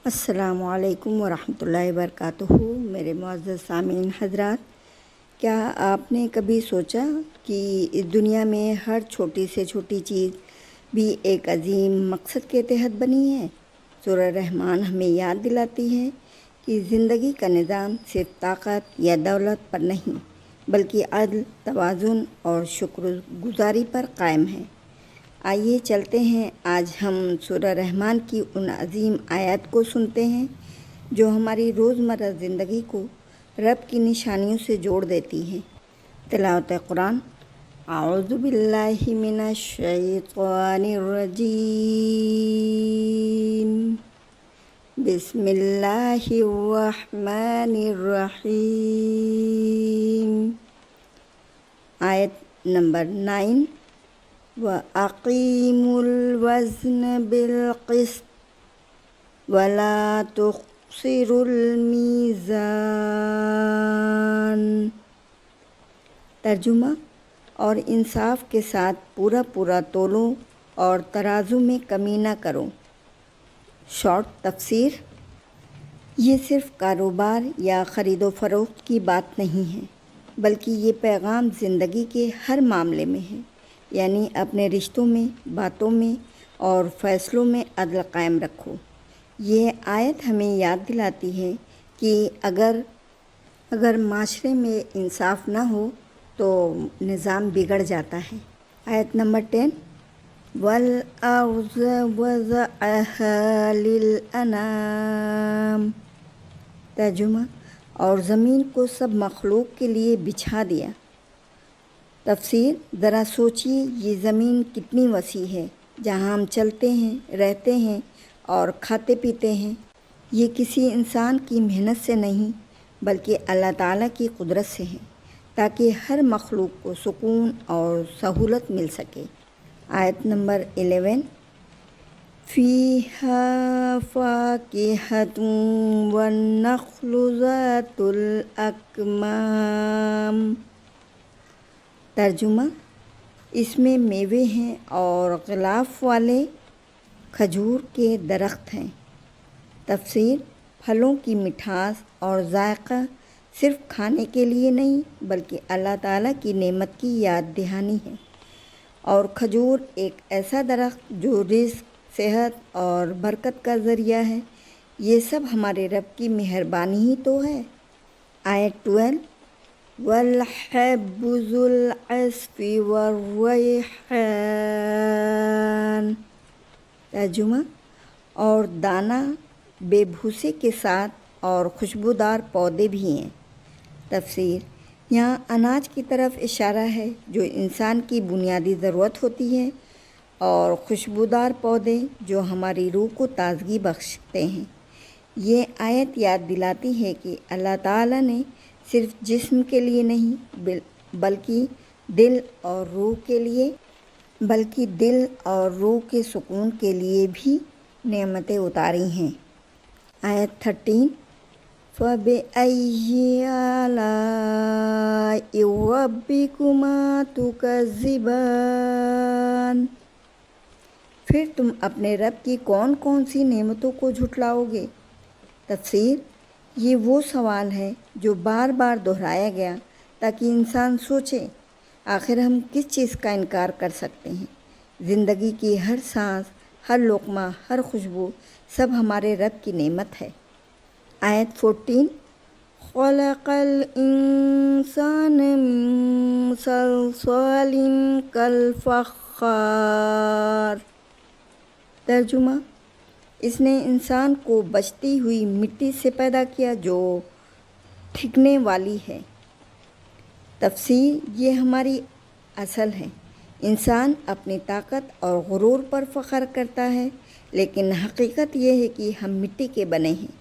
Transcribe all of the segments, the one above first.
السلام علیکم ورحمۃ اللہ وبرکاتہ۔ میرے معزز سامعین حضرات، کیا آپ نے کبھی سوچا کہ اس دنیا میں ہر چھوٹی سے چھوٹی چیز بھی ایک عظیم مقصد کے تحت بنی ہے؟ سورہ رحمان ہمیں یاد دلاتی ہے کہ زندگی کا نظام صرف طاقت یا دولت پر نہیں بلکہ عدل، توازن اور شکر گزاری پر قائم ہے۔ آئیے چلتے ہیں، آج ہم سورہ رحمان کی ان عظیم آیات کو سنتے ہیں جو ہماری روزمرہ زندگی کو رب کی نشانیوں سے جوڑ دیتی ہیں۔ تلاوت قرآن۔ اعوذ باللہ من الشیطان الرجیم، بسم اللہ الرحمن الرحیم۔ آیت نمبر 9، وَأَقِيمُوا الْوَزْنَ بِالْقِسْطِ وَلَا تُخْسِرُوا الْمِيزَانَ۔ ترجمہ، اور انصاف کے ساتھ پورا تولو اور ترازو میں کمی نہ کرو۔ شارٹ تفسیر: یہ صرف کاروبار یا خرید و فروخت کی بات نہیں ہے، بلکہ یہ پیغام زندگی کے ہر معاملے میں ہے، یعنی اپنے رشتوں میں، باتوں میں اور فیصلوں میں عدل قائم رکھو۔ یہ آیت ہمیں یاد دلاتی ہے کہ اگر معاشرے میں انصاف نہ ہو تو نظام بگڑ جاتا ہے۔ آیت نمبر 10، وَالْأَرْضَ وَضَعَهَا لِلْأَنَامِ۔ ترجمہ، اور زمین کو سب مخلوق کے لیے بچھا دیا۔ تفسیر: ذرا سوچئے، یہ زمین کتنی وسیع ہے جہاں ہم چلتے ہیں، رہتے ہیں اور کھاتے پیتے ہیں۔ یہ کسی انسان کی محنت سے نہیں بلکہ اللہ تعالیٰ کی قدرت سے ہے، تاکہ ہر مخلوق کو سکون اور سہولت مل سکے۔ آیت نمبر 11، فِيهَا فَاكِهَةٌ وَالنَّخْلُ ذَاتُ الْأَكْمَامِ۔ ترجمہ، اس میں میوے ہیں اور غلاف والے کھجور کے درخت ہیں۔ تفسیر: پھلوں کی مٹھاس اور ذائقہ صرف کھانے کے لیے نہیں بلکہ اللہ تعالیٰ کی نعمت کی یاد دہانی ہے، اور کھجور ایک ایسا درخت جو رزق، صحت اور برکت کا ذریعہ ہے۔ یہ سب ہمارے رب کی مہربانی ہی تو ہے۔ آیت 12، وَالْحَبُّ ذُو الْعَصْفِ وَالرَّيْحَانُ۔ ترجمہ، اور دانہ بے بھوسے کے ساتھ اور خوشبودار پودے بھی ہیں۔ تفسیر: یہاں اناج کی طرف اشارہ ہے جو انسان کی بنیادی ضرورت ہوتی ہے، اور خوشبودار پودے جو ہماری روح کو تازگی بخشتے ہیں۔ یہ آیت یاد دلاتی ہے کہ اللہ تعالیٰ نے صرف جسم کے لیے نہیں بلکہ دل اور روح کے سکون کے لیے بھی نعمتیں اتاری ہیں۔ آیت 13، فَبِأَيِّ آلَاءِ رَبِّكُمَا تُكَذِّبَانِ۔ پھر تم اپنے رب کی کون کون سی نعمتوں کو جھٹلاؤ گے؟ تفسیر: یہ وہ سوال ہے جو بار بار دہرایا گیا تاکہ انسان سوچے، آخر ہم کس چیز کا انکار کر سکتے ہیں؟ زندگی کی ہر سانس، ہر لقمہ، ہر خوشبو سب ہمارے رب کی نعمت ہے۔ آیت 14، خَلَقَ الْإِنسَانَ مِنْ صَلْصَالٍ كَالْفَخَّارِ۔ ترجمہ، اس نے انسان کو بچتی ہوئی مٹی سے پیدا کیا جو ٹھکنے والی ہے۔ تفسیر: یہ ہماری اصل ہے۔ انسان اپنی طاقت اور غرور پر فخر کرتا ہے، لیکن حقیقت یہ ہے کہ ہم مٹی کے بنے ہیں۔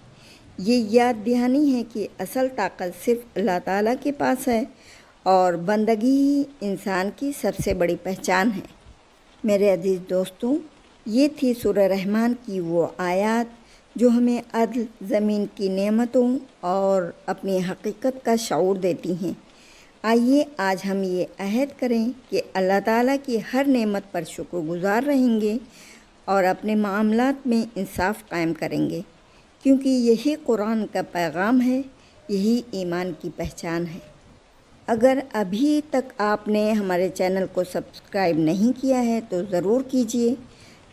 یہ یاد دہانی ہے کہ اصل طاقت صرف اللہ تعالیٰ کے پاس ہے، اور بندگی ہی انسان کی سب سے بڑی پہچان ہے۔ میرے عزیز دوستوں، یہ تھی سورہ رحمان کی وہ آیات جو ہمیں عدل، زمین کی نعمتوں اور اپنی حقیقت کا شعور دیتی ہیں۔ آئیے آج ہم یہ عہد کریں کہ اللہ تعالیٰ کی ہر نعمت پر شکر گزار رہیں گے اور اپنے معاملات میں انصاف قائم کریں گے۔ کیونکہ یہی قرآن کا پیغام ہے، یہی ایمان کی پہچان ہے۔ اگر ابھی تک آپ نے ہمارے چینل کو سبسکرائب نہیں کیا ہے تو ضرور کیجیے،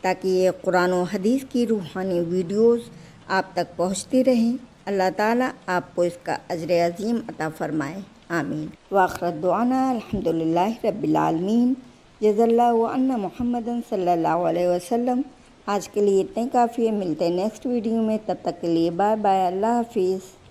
تاکہ یہ قرآن و حدیث کی روحانی ویڈیوز آپ تک پہنچتی رہیں۔ اللہ تعالیٰ آپ کو اس کا اجر عظیم عطا فرمائے، آمین۔ وآخر دعوانا الحمدللہ رب العالمین، جزا اللہ عنا محمد صلی اللہ علیہ وسلم۔ آج کے لیے اتنے کافی ہے، ملتے ہیں نیکسٹ ویڈیو میں، تب تک کے لیے بائے بائے، اللہ حافظ۔